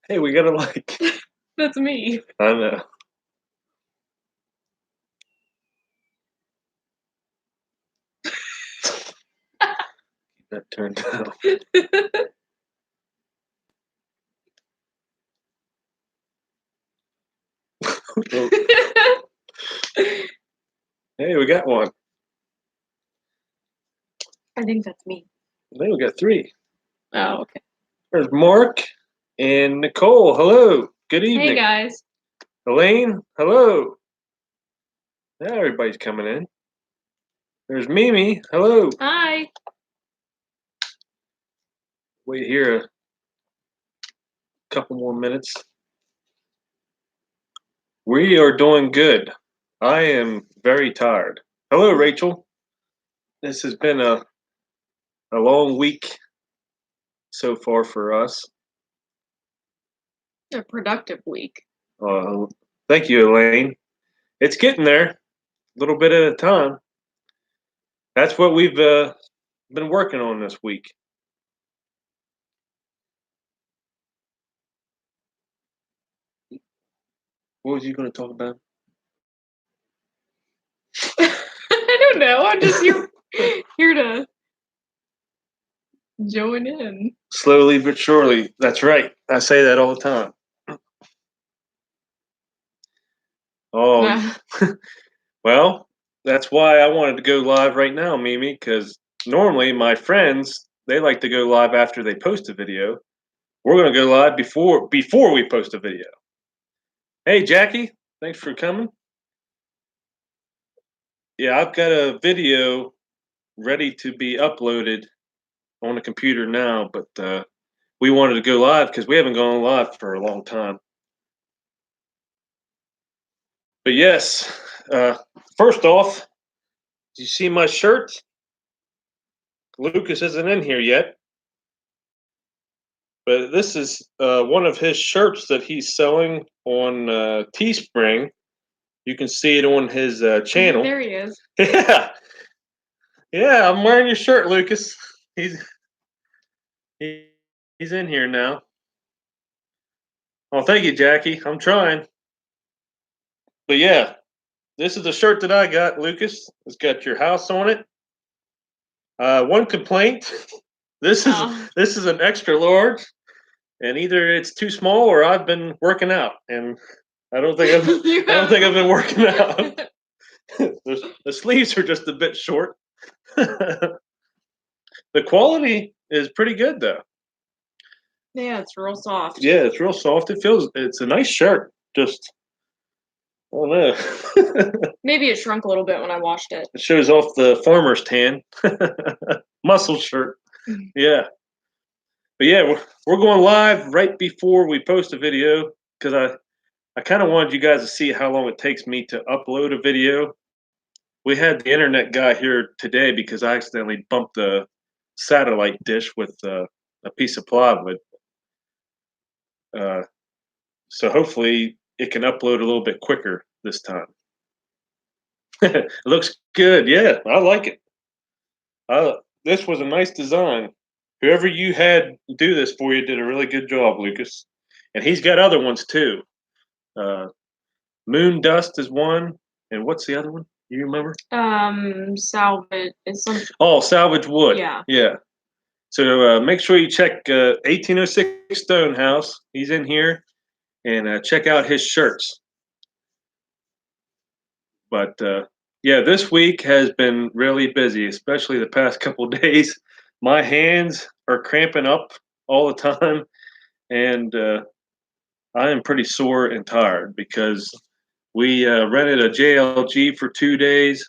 Hey, we got a like. That's me. I know. Keep that turned down. Hey, we got one. I think that's me. Hey, we got three. Oh, okay. There's Mark and Nicole. Hello. Good evening. Hey, guys. Elaine. Hello. Now everybody's coming in. There's Mimi. Hello. Hi. Wait here a couple more minutes. We are doing good. I am very tired. Hello, Rachel. This has been a long week so far for us. A productive week. Thank you, Elaine. It's getting there, a little bit at a time. That's what we've been working on this week. What was you going to talk about? I don't know. I'm just here to join in. Slowly but surely. That's right. I say that all the time. Oh, well, that's why I wanted to go live right now, Mimi, because normally my friends, they like to go live after they post a video. We're going to go live before we post a video. Hey, Jackie, thanks for coming. Yeah, I've got a video ready to be uploaded on the computer now, but we wanted to go live because we haven't gone live for a long time. But yes, first off, do you see my shirt? Lucas isn't in here yet, but this is one of his shirts that he's selling on Teespring. You can see it on his channel. There he is. Yeah, yeah, I'm wearing your shirt, Lucas. He's in here now. Oh, thank you, Jackie. I'm trying. But yeah, this is the shirt that I got, Lucas. It's got your house on it. One complaint. This is an extra large, and either it's too small or I've been working out, and I don't think I've been working out. The sleeves are just a bit short. The quality is pretty good though. Yeah, it's real soft. Yeah, it's real soft. It's a nice shirt. Just I don't know. Maybe it shrunk a little bit when I washed it. It shows off the farmer's tan. Muscle shirt. Yeah. But yeah, we're going live right before we post a video because I kind of wanted you guys to see how long it takes me to upload a video. We had the internet guy here today because I accidentally bumped the satellite dish with a piece of plywood. So hopefully it can upload a little bit quicker this time. It looks good. Yeah, I like it. This was a nice design. Whoever you had do this for you did a really good job, Lucas. And he's got other ones too. Moon Dust is one, and what's the other one? You remember? Salvage is some. Oh, Salvage Wood. Yeah. Yeah. So make sure you check 1806 Stonehouse. He's in here, and check out his shirts. But yeah, this week has been really busy, especially the past couple days. My hands are cramping up all the time, and I am pretty sore and tired because we rented a JLG for 2 days,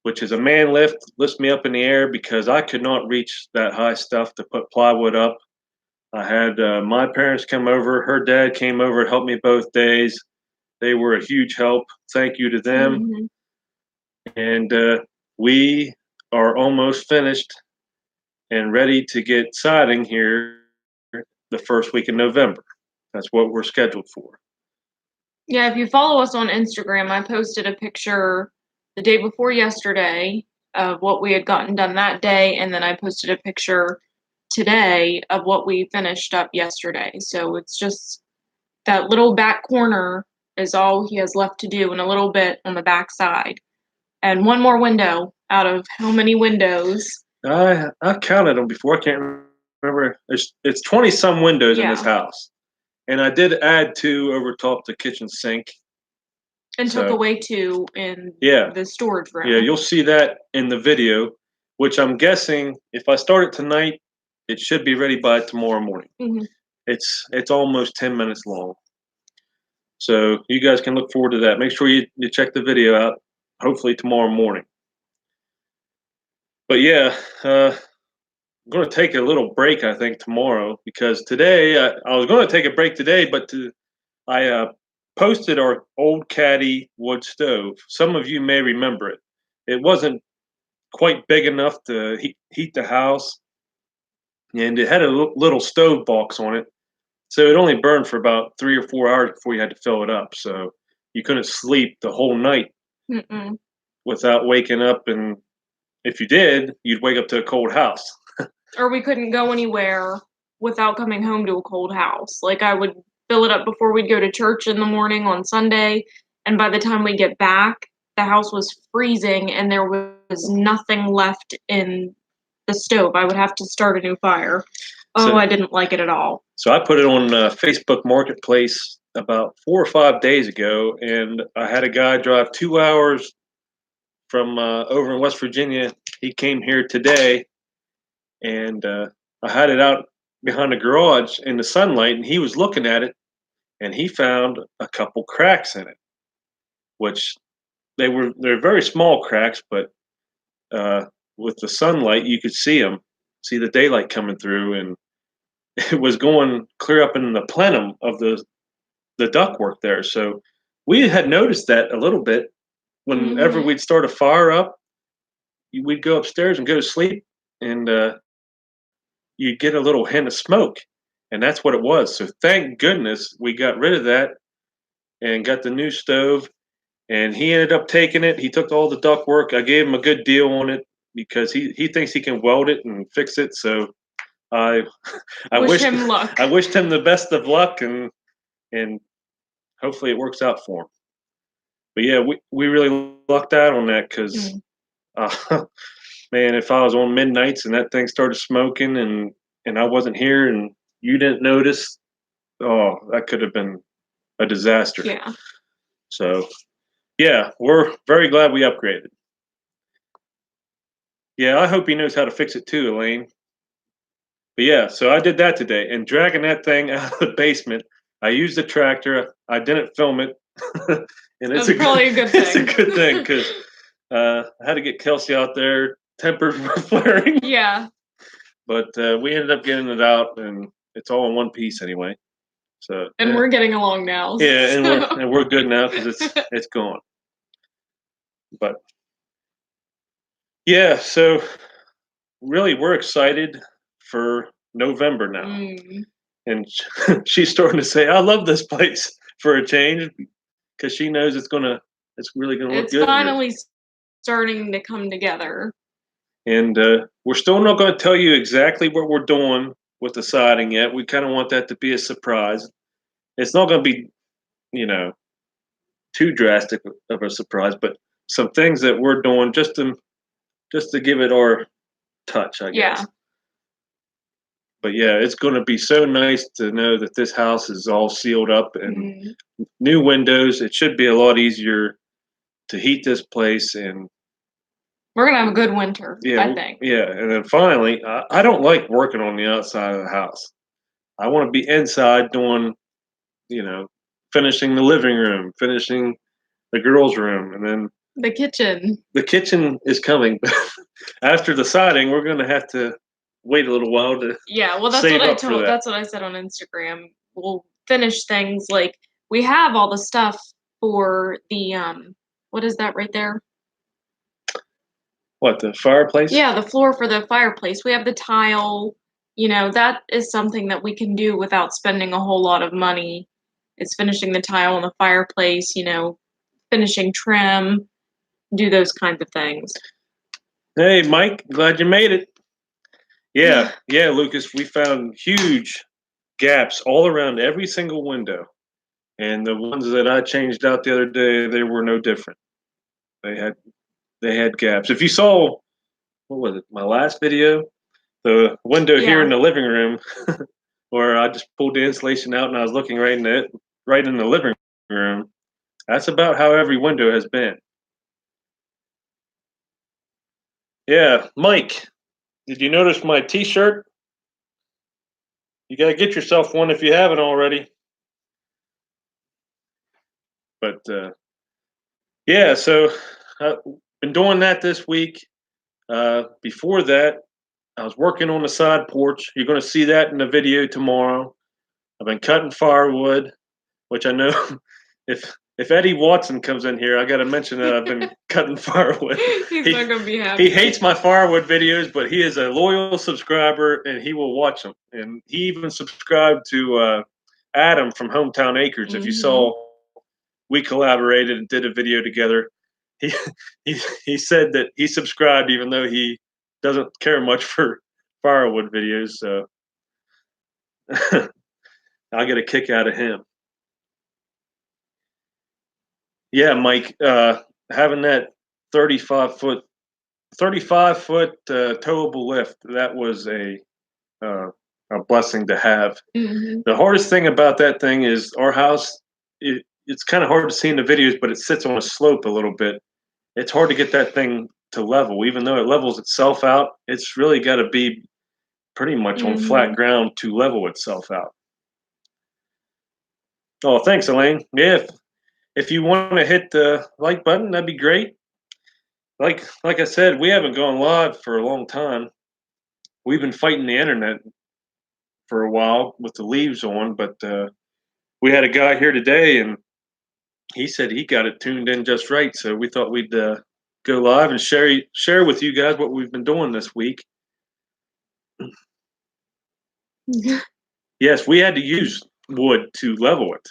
which is a man lift, lifts me up in the air because I could not reach that high stuff to put plywood up. I had my parents come over. Her dad came over and helped me both days. They were a huge help. Thank you to them. Mm-hmm. And we are almost finished and ready to get siding here the first week in November. That's what we're scheduled for. Yeah, if you follow us on Instagram, I posted a picture the day before yesterday of what we had gotten done that day, and then I posted a picture today of what we finished up yesterday. So it's just that little back corner is all he has left to do, and a little bit on the back side. And one more window out of how many windows? I counted them before. I can't remember. It's 20 some windows in this Yeah. house, and I did add 2 over top the kitchen sink. And took So away 2 in yeah, the storage yeah, room. you'll see that in the video, which I'm guessing if I start it tonight, it should be ready by tomorrow morning. Mhm. It's almost 10 minutes long. So you guys can look forward to that. Make sure you check the video out, hopefully tomorrow morning. But yeah, I'm going to take a little break, I think, tomorrow because today I was going to take a break today, but I posted our old caddy wood stove. Some of you may remember it. It wasn't quite big enough to heat the house, and it had a little stove box on it. So it only burned for about 3 or 4 hours before you had to fill it up. So you couldn't sleep the whole night Mm-mm. without waking up. And if you did, you'd wake up to a cold house. Or we couldn't go anywhere without coming home to a cold house. Like, I would fill it up before we'd go to church in the morning on Sunday, and by the time we get back, the house was freezing and there was nothing left in the stove. I would have to start a new fire. Oh, So, I didn't like it at all. so I put it on Facebook Marketplace about 4 or 5 days ago, and I had a guy drive 2 hours from over in West Virginia. He came here today, and I had it out behind the garage in the sunlight, and he was looking at it, and he found a couple cracks in it, which they're very small cracks, but with the sunlight you could see the daylight coming through, and it was going clear up in the plenum of the ductwork there. So we had noticed that a little bit. Whenever Mhm. we'd start a fire up, we'd go upstairs and go to sleep, and you'd get a little hint of smoke, and that's what it was. So thank goodness we got rid of that and got the new stove. And he ended up taking it. He took all the ductwork. I gave him a good deal on it because he thinks he can weld it and fix it. So I I Wish wished him luck. I wished him the best of luck, and hopefully it works out for him. But yeah, we really lucked out on that because Mm. uh, man, if I was on midnights and that thing started smoking and I wasn't here and you didn't notice, oh, that could have been a disaster. Yeah. So yeah, we're very glad we upgraded. Yeah, I hope he knows how to fix it too, Elaine. But yeah, so I did that today and dragging that thing out of the basement. I used the tractor. I didn't film it, and it's That's probably a good it's a thing. good thing because I had to get Kelsey out there. Tempers were flaring, Yeah. but we ended up getting it out, and it's all in one piece anyway. So And we're getting along now. yeah, and we're So. and we're good now because it's gone. But yeah, so really, we're excited for November now. Mm. And she's starting to say, "I love this place for a change," because she knows it's really gonna look It's good here. finally starting to come together. And we're still not going to tell you exactly what we're doing with the siding yet. We kind of want that to be a surprise. It's not going to be, you know, too drastic of a surprise, but some things that we're doing just to give it our touch, I Yeah. guess. But yeah, it's going to be so nice to know that this house is all sealed up and Mm. new windows. It should be a lot easier to heat this place, and We're gonna have a good winter, yeah, I think. yeah. And then finally, I don't like working on the outside of the house. I want to be inside doing, you know, finishing the living room, finishing the girls' room, and then The kitchen. the kitchen is coming. After the siding, we're going to have to wait a little while to Yeah, well, save up for that. that's what I said on Instagram. We'll finish things, like, we have all the stuff for the, what is that right there? What, the fireplace? Yeah, the floor for the fireplace. We have the tile, that is something that we can do without spending a whole lot of money. It's finishing the tile on the fireplace, finishing trim, do those kinds of things. Hey, Mike, glad you made it. Yeah, Lucas. We found huge gaps all around every single window, and the ones that I changed out the other day, they were no different. They had they had gaps. If you saw what was it, my last video, the window here Yeah. in the living room, where I just pulled the insulation out and I was looking right in the living room. That's about how every window has been. Yeah, Mike, did you notice my T-shirt? You gotta get yourself one if you haven't already. But yeah, so I've been doing that this week. Before that, I was working on the side porch. You're going to see that in the video tomorrow. I've been cutting firewood, which I know if Eddie Watson comes in here, I got to mention that I've been cutting firewood. He's he not gonna be he happy. hates my firewood videos, but he is a loyal subscriber and he will watch them. And he even subscribed to Adam from Hometown Acres. If you Mhm. saw, we collaborated and did a video together. He he said that he subscribed even though he doesn't care much for firewood videos. So I get a kick out of him. Yeah, Mike, having that 35 foot 35 foot towable lift, that was uh, a blessing to have. Mhm. The hardest thing about that thing is our house. It's kind of hard to see in the videos, but it sits on a slope a little bit. It's hard to get that thing to level, even though it levels itself out. It's really got to be pretty much on flat Mhm. ground to level itself out. Oh, thanks, Elaine. Yeah, if you want to hit the like button, that'd be great. Like I said, we haven't gone live for a long time. We've been fighting the internet for a while with the leaves on, but we had a guy here today, and he said he got it tuned in just right. So we thought we'd go live and share with you guys what we've been doing this week. Yes, we had to use wood to level it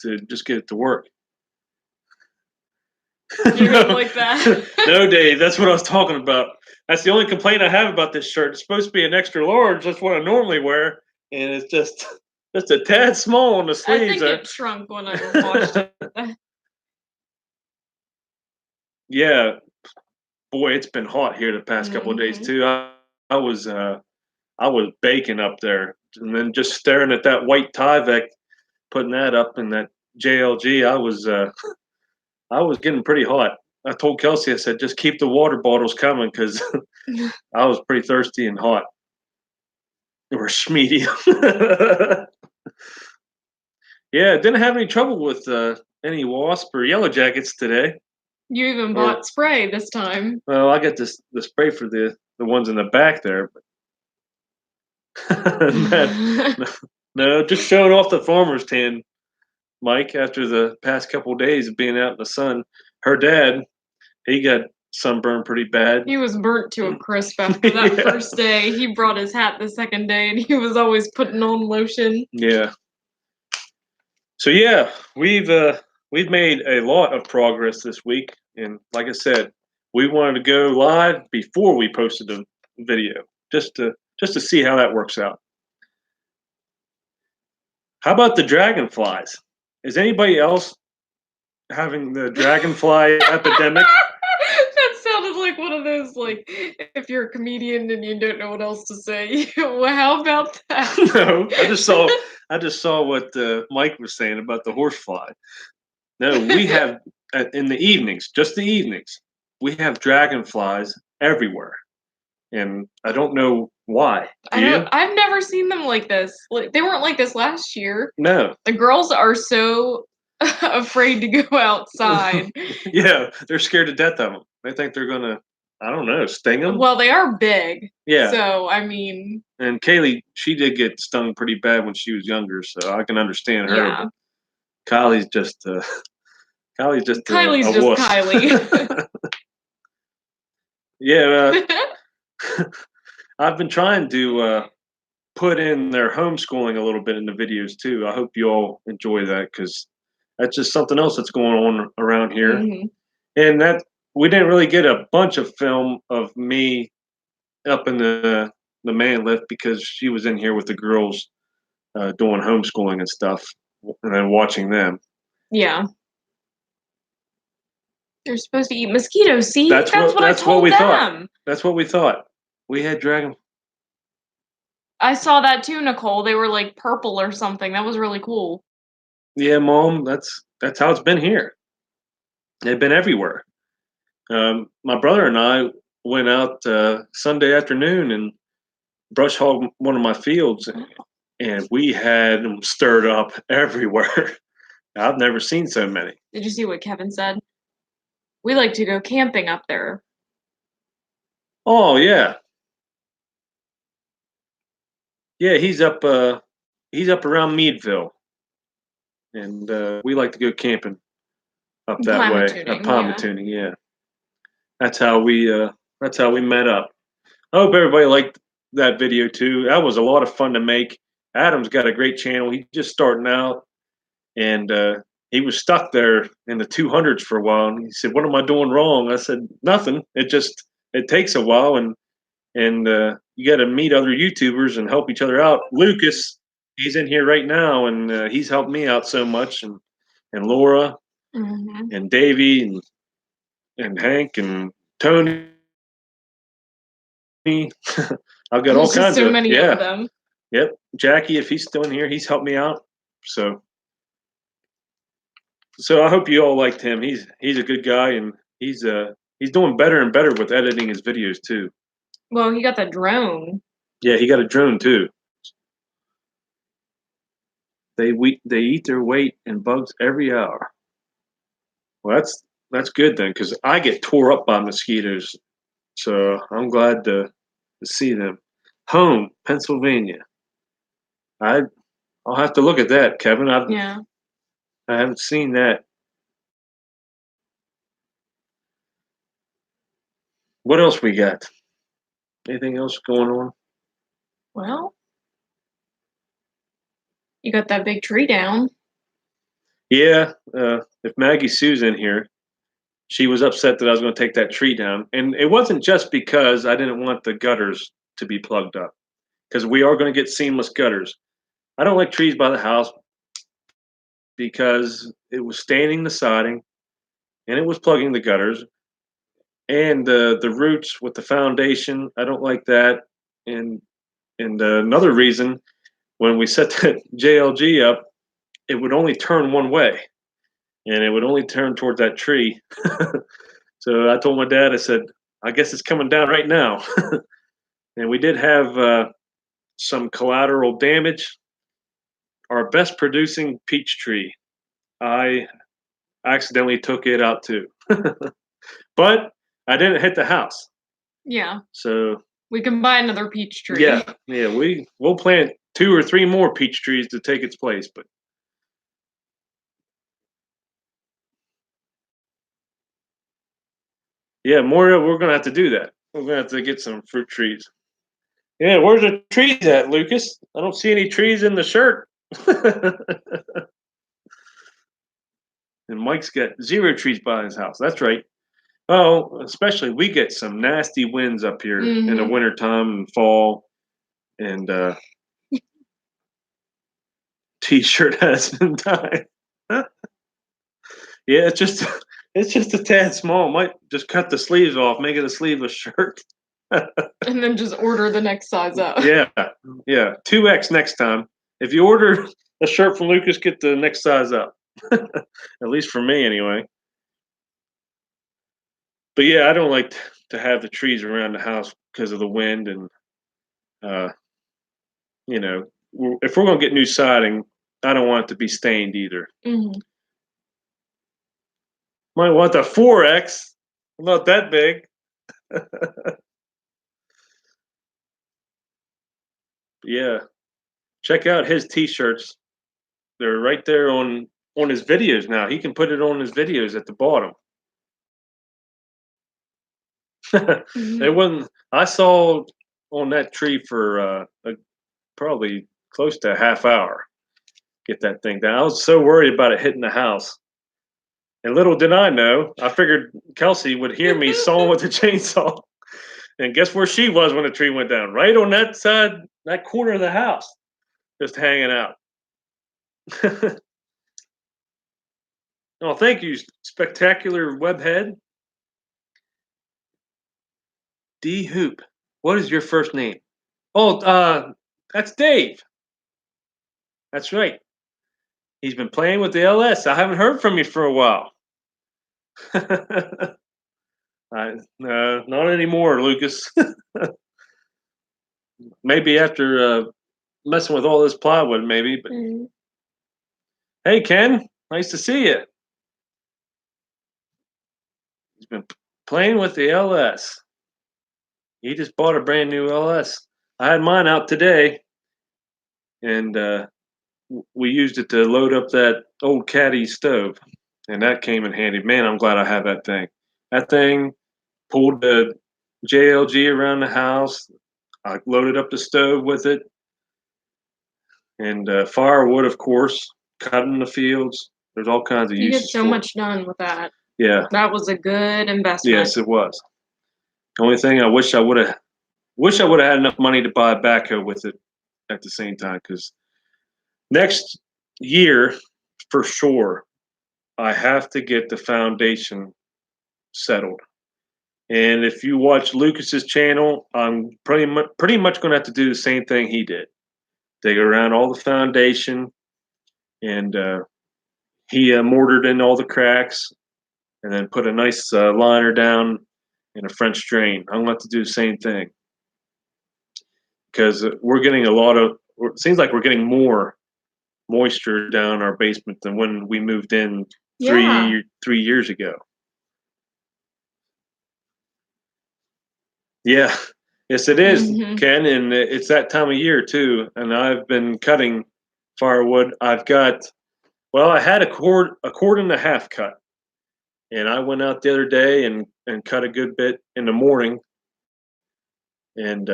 to just get it to work. You didn't no, like that? no, Dave. That's what I was talking about. That's the only complaint I have about this shirt. It's supposed to be an extra large. That's what I normally wear, and it's just a tad small on the I sleeves. think it shrunk when I washed it. Yeah, boy, it's been hot here the past couple of days Mhm. too. I was baking up there, and then just staring at that white Tyvek, putting that up in that JLG. I was getting pretty hot. I told Kelsey, I said, just keep the water bottles coming because I was pretty thirsty and hot. Or schmeedy. Yeah, didn't have any trouble with any wasp or yellow jackets today. You even Or bought spray this time. well, I got the spray for the ones in the back there. But no, no, just showing off the farmer's tan, Mike. After the past couple of days of being out in the sun, her dad he got sunburned pretty bad. He was burnt to a crisp after that Yeah, first day. He brought his hat the second day, and he was always putting on lotion. yeah. So yeah, we've made a lot of progress this week, and like I said, we wanted to go live before we posted the video, just to see how that works out. How about the dragonflies? Is anybody else having the dragonfly epidemic? That sounded like one of those, like, if you're a comedian and you don't know what else to say. Well, how about that? No, I just saw what Mike was saying about the horsefly. No, we have in the evenings, just the evenings, we have dragonflies everywhere, and I don't know why. Do you? I've never seen them like this. Like, they weren't like this last year. No. The girls are so afraid to go outside. Yeah, they're scared to death of them. They think they're gonna, I don't know, sting them. Well, they are big. Yeah, So, I mean, and Kaylee, she did get stung pretty bad when she was younger, so I can understand her. But yeah. Kylie's just, Kylie's just Kylie's a just wuss. Kylie. Yeah, I've been trying to put in their homeschooling a little bit in the videos too. I hope you all enjoy that because that's just something else that's going on around here. Mhm. And that we didn't really get a bunch of film of me up in the man lift because she was in here with the girls doing homeschooling and stuff, and then watching them. Yeah. They're supposed to eat mosquitoes. See, That's that's what what I that's what told we thought. them. That's what we thought. We had dragon. I saw that too, Nicole. They were like purple or something. That was really cool. Yeah, Mom. That's how it's been here. They've been everywhere. My brother and I went out Sunday afternoon and brush hogged one of my fields, and we had them stirred up everywhere. I've never seen so many. Did you see what Kevin said? We like to go camping up there. Oh yeah, yeah. He's up around Meadville, and we like to go camping up that way. Tuning, Pine yeah. tuning, yeah. That's how we met up. I hope everybody liked that video too. That was a lot of fun to make. Adam's got a great channel. He's just starting out, and he was stuck there in the 200s for a while. And he said, "What am I doing wrong?" I said, "Nothing. It takes a while, and you got to meet other YouTubers and help each other out." Lucas, he's in here right now, and he's helped me out so much, and Laura Mm-hmm. and Davey and Hank and Tony. I've got all There's just kinds so of many of them. Yep. Jackie, if he's still in here, he's helped me out. So I hope you all liked him. He's a good guy, and he's doing better and better with editing his videos too. Well, he got the drone. Yeah, he got a drone too. They eat their weight in bugs every hour. Well, that's good then, because I get tore up by mosquitoes. So I'm glad to see them. Home, Pennsylvania. I'll have to look at that, Kevin. Yeah. I haven't seen that. What else we got? Anything else going on? Well, you got that big tree down. Yeah. If Maggie Sue's in here, she was upset that I was going to take that tree down, and it wasn't just because I didn't want the gutters to be plugged up, because we are going to get seamless gutters. I don't like trees by the house because it was staining the siding and it was plugging the gutters, and the roots with the foundation. I don't like that, and another reason, when we set the JLG up, it would only turn one way, and it would only turn towards that tree. So I told my dad, I said, I guess it's coming down right now. And we did have some collateral damage. Our best producing peach tree, I accidentally took it out too. But I didn't hit the house. Yeah. So we can buy another peach tree. Yeah, we'll plant 2 or 3 more peach trees to take its place, but yeah, we're gonna have to do that. We're gonna have to get some fruit trees. Yeah, where's the trees at, Lucas? I don't see any trees in the shirt. And Mike's got 0 trees by his house. That's right. Oh, especially we get some nasty winds up here in the wintertime and fall, and t-shirt has been dyed. Yeah, it's just a tad small. Might just cut the sleeves off, make it a sleeveless shirt. And then just order the next size up. Yeah, 2X next time. If you order a shirt from Lucas, get the next size up. At least for me, anyway. But yeah, I don't like to have the trees around the house because of the wind, and uh, you know, if we're gonna get new siding, I don't want it to be stained either. Mm-hmm. Might want the 4X. Not that big. Yeah, check out his t-shirts. They're right there on his videos now. He can put it on his videos at the bottom. It wasn't. I saw on that tree for probably close to a half hour. Get that thing down. I was so worried about it hitting the house. And little did I know, I figured Kelsey would hear me sawing with the chainsaw. And guess where she was when the tree went down? Right on that side, that corner of the house, just hanging out. Oh, thank you, spectacular webhead. D Hoop. What is your first name? Oh, that's Dave. That's right. He's been playing with the LS. I haven't heard from you for a while. Not anymore, Lucas. Maybe after messing with all this plywood, maybe. But Mm. hey, Ken, nice to see you. He's been playing with the LS. He just bought a brand new LS. I had mine out today, and we used it to load up that old caddy stove, and that came in handy. Man, I'm glad I have that thing. That thing pulled the JLG around the house. I loaded up the stove with it, and firewood, of course, cut in the fields. There's all kinds of You get uses so for it. much done with that. Yeah, That was a good investment. yes, it was. The only thing I wish I would have had enough money to buy a backhoe with it at the same time, because next year, for sure, I have to get the foundation settled. And if you watch Lucas's channel, I'm pretty much going to have to do the same thing he did. Dig around all the foundation, and he mortared in all the cracks, and then put a nice liner down and a French drain. I'm going to have to do the same thing, because we're getting it seems like we're getting more moisture down our basement than when we moved in Yeah. 3 years ago. Yeah, yes, it is, Mhm. Ken, and it's that time of year too. And I've been cutting firewood. I had a cord and a half cut, and I went out the other day and cut a good bit in the morning, and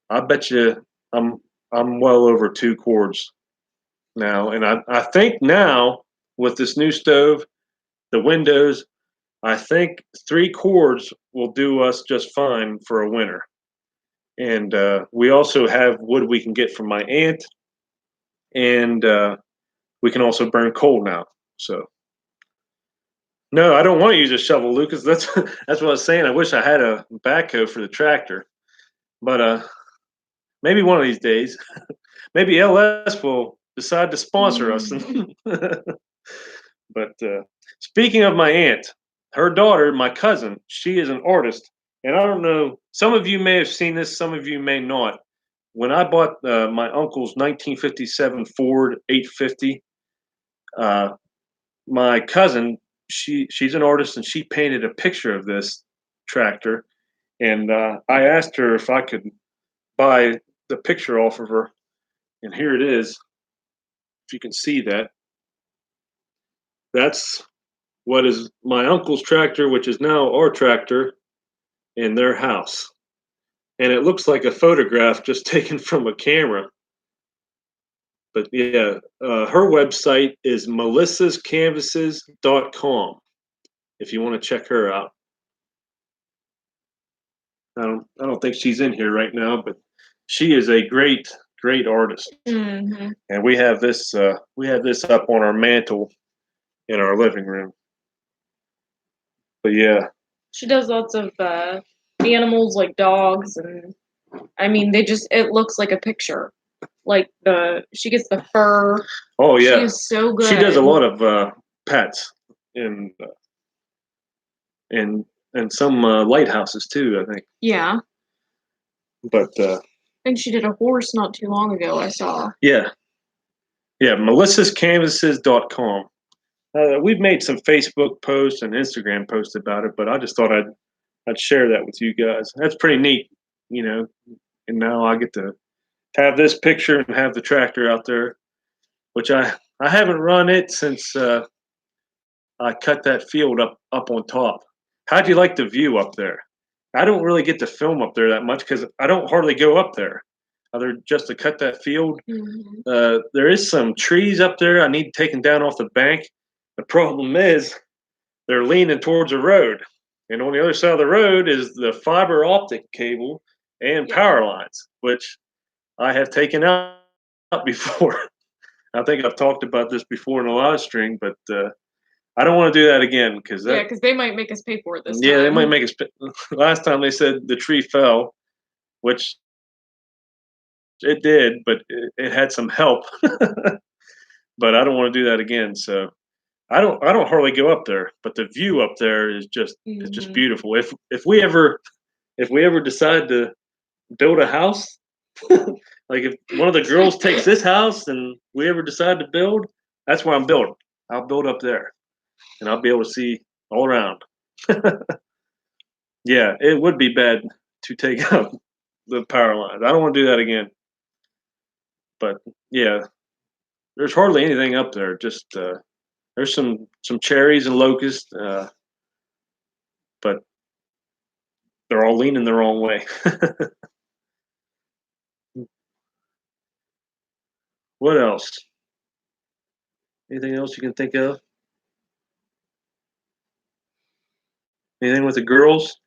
I bet you I'm well over 2 cords now, and I think now with this new stove, the windows, I think 3 cords will do us just fine for a winter. And we also have wood we can get from my aunt, and we can also burn coal now. So no, I don't want to use a shovel, Lucas. That's that's what I was saying. I wish I had a backhoe for the tractor, but maybe one of these days, maybe LS will decide to sponsor us. But speaking of my aunt, her daughter, my cousin, she is an artist, and I don't know. Some of you may have seen this, some of you may not. When I bought my uncle's 1957 Ford 850, uh, my cousin, she's an artist, and she painted a picture of this tractor, and I asked her if I could buy the picture off of her, and here it is. If you can see that, that's what is my uncle's tractor, which is now our tractor in their house. And it looks like a photograph just taken from a camera. But yeah, her website is melissascanvases.com if you want to check her out. I don't think she's in here right now, but she is a great artist. Mhm. And we have this up on our mantle in our living room. But yeah, She does lots of animals like dogs, and I mean it looks like a picture. Like she gets the fur. oh She yeah, is so good. she does a lot of pets and and some lighthouses too, I think. Yeah. But I think she did a horse not too long ago, I saw. yeah, melissascanvases.com. We've made some Facebook posts and Instagram posts about it, but I just thought I'd share that with you guys. That's pretty neat, you know. And now I get to have this picture and have the tractor out there, which I haven't run it since I cut that field up on top. How do you like the view up there? I don't really get to film up there that much because I don't hardly go up there, other just to cut that field. Mhm. There is some trees up there I need taken down off the bank. The problem is they're leaning towards the road, And on the other side of the road is the fiber optic cable and Yeah. power lines, which I have taken out before. I think I've talked about this before in a live stream, but I don't want to do that again because Yeah, that, because they might make us pay for it this yeah, they might time. make us. Last time they said the tree fell, which it did, but it had some help. But I don't want to do that again. So I don't hardly go up there, but the view up there is just Mhm. beautiful. If we ever decide to build a house, like if one of the girls takes this house and we ever decide to build, that's where I'm building. I'll build up there and I'll be able to see all around. Yeah, it would be bad to take out the power lines. I don't want to do that again. But yeah, there's hardly anything up there. Just there's some cherries and locusts, but they're all leaning the wrong way. What else? Anything else you can think of? Anything with the girls?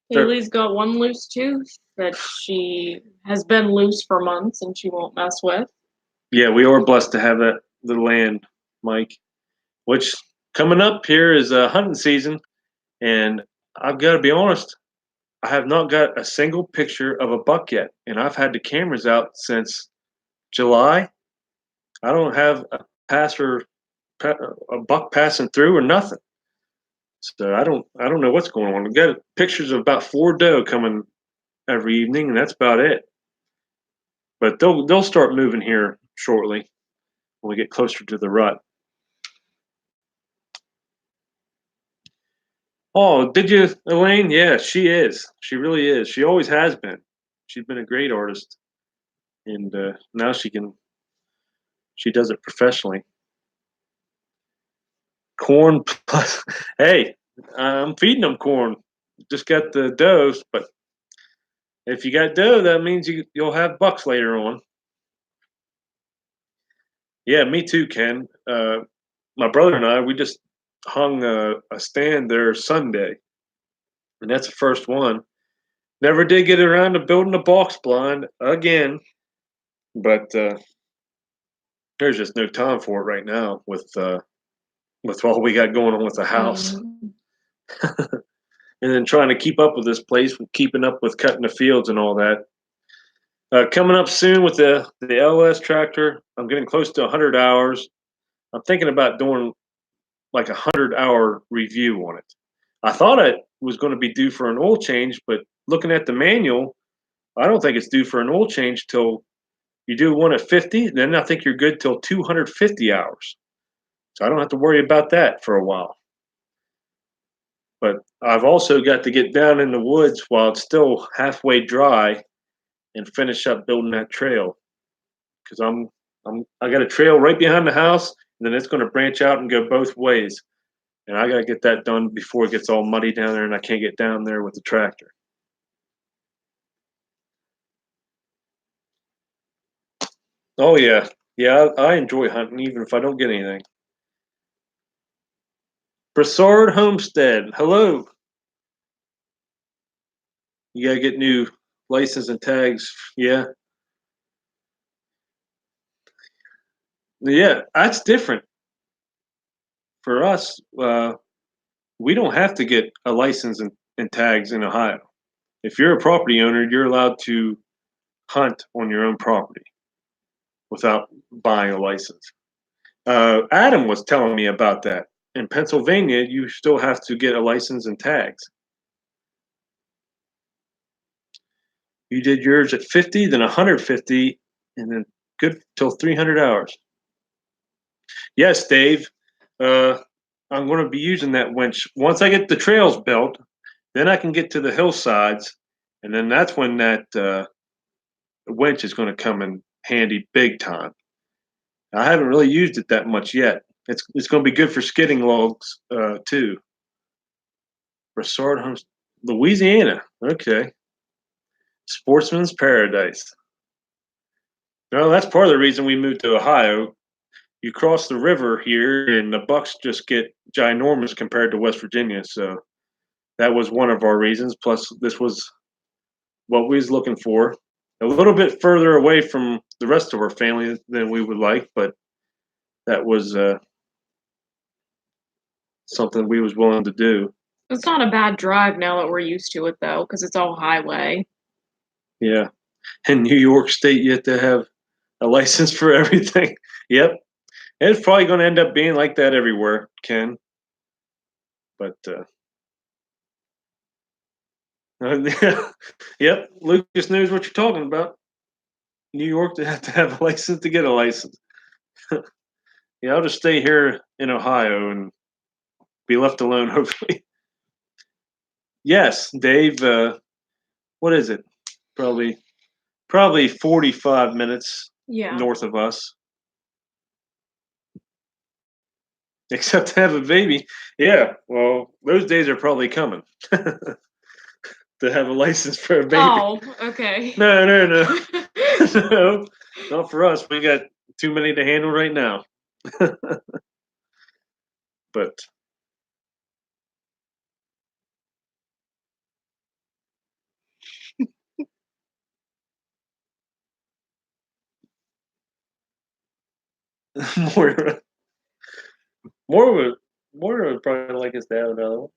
They're, Haley's got one loose tooth that she has been loose for months and she won't mess with. yeah, we are blessed to have that the land, Mike. Which coming up here is hunting season, and I've got to be honest, I have not got a single picture of a buck yet, and I've had the cameras out since July. I don't have passer a buck passing through or nothing. So I don't know what's going on. I've got pictures of about 4 doe coming every evening, and that's about it. But they'll start moving here shortly when we get closer to the rut. Oh, did you, Elaine? Yeah, she is. She really is. She always has been. She's been a great artist, and now she does it professionally. Corn plus, hey, I'm feeding them corn. Just got the does, but if you got dough, that means you'll have bucks later on. Yeah, me too, Ken. My brother and I, we just hung a stand there Sunday, and that's the first one. Never did get around to building a box blind again, but there's just no time for it right now with all we got going on with the house, Mhm. and then trying to keep up with this place, keeping up with cutting the fields and all that. Coming up soon with the LS tractor, I'm getting close to 100 hours. I'm thinking about doing like 100-hour review on it. I thought it was going to be due for an oil change, but looking at the manual, I don't think it's due for an oil change till you do one at 50. Then I think you're good till 250 hours. So I don't have to worry about that for a while. But I've also got to get down in the woods while it's still halfway dry and finish up building that trail because I got a trail right behind the house, and then it's going to branch out and go both ways. And I got to get that done before it gets all muddy down there, and I can't get down there with the tractor. Oh yeah, yeah. I enjoy hunting even if I don't get anything. Broussard Homestead. Hello. You gotta get new license and tags. Yeah, yeah. That's different for us. We don't have to get a license and tags in Ohio. If you're a property owner, you're allowed to hunt on your own property without buying a license. Adam was telling me about that. In Pennsylvania, you still have to get a license and tags. You did yours at 50, then 150, and then good till 300 hours. Yes, Dave. Uh, I'm going to be using that winch. Once I get the trails built, then I can get to the hillsides, and then that's when that winch is going to come in handy big time. I haven't really used it that much yet. It's going to be good for skidding logs too. Broussard Homes, Louisiana. Okay, Sportsman's Paradise. No, that's part of the reason we moved to Ohio. you cross the river here, and the bucks just get ginormous compared to West Virginia. So that was one of our reasons. Plus, this was what we was looking for. A little bit further away from the rest of our family than we would like, but that was something we was willing to do. It's not a bad drive now that we're used to it though, because it's all highway. Yeah. In New York State, you have to have a license for everything. Yep. And it's probably going to end up being like that everywhere, Ken. But yep, Lucas knows what you're talking about. New York, they have to have a license to get a license. Yeah, I'll just stay here in Ohio and be left alone, hopefully. Yes, Dave. What is it? Probably 45 minutes Yeah. north of us. Except to have a baby. Yeah, well, those days are probably coming. To have a license for a baby. Oh, okay. No, no, no. No, not for us. We got too many to handle right now. But more, more would, more would probably like us to have another one.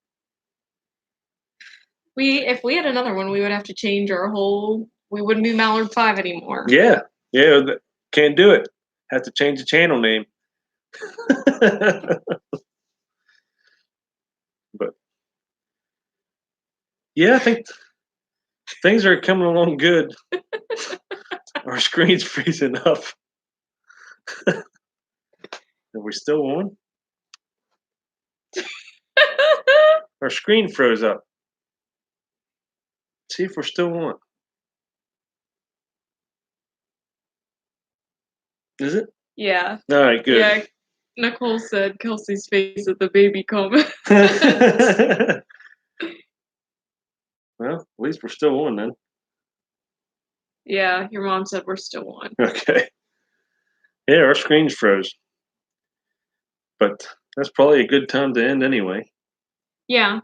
If we had another one, we would have to change our whole. We wouldn't be Mallard 5 anymore. Yeah, yeah, can't do it. Have to change the channel name. But yeah, I think things are coming along good. Our screen's freezing up. Are we still on? Our screen froze up. See if we're still on. Is it? Yeah. All right, good. Yeah. Nicole said Kelsey's face at the baby comment. Well, at least we're still on then. Yeah, your mom said we're still on. Okay. Yeah, our screen's froze. But that's probably a good time to end anyway. Yeah.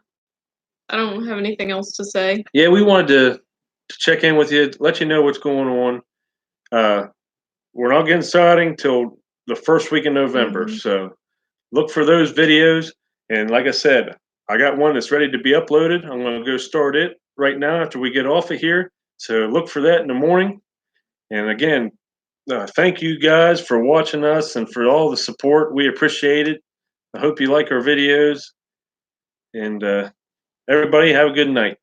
I don't have anything else to say. Yeah, we wanted to check in with you, let you know what's going on. We're not getting starting till the first week in November. Mhm. So look for those videos. And like I said, I got one that's ready to be uploaded. I'm going to go start it right now after we get off of here. So look for that in the morning. And again, thank you guys for watching us and for all the support. We appreciate it. I hope you like our videos. And everybody have a good night.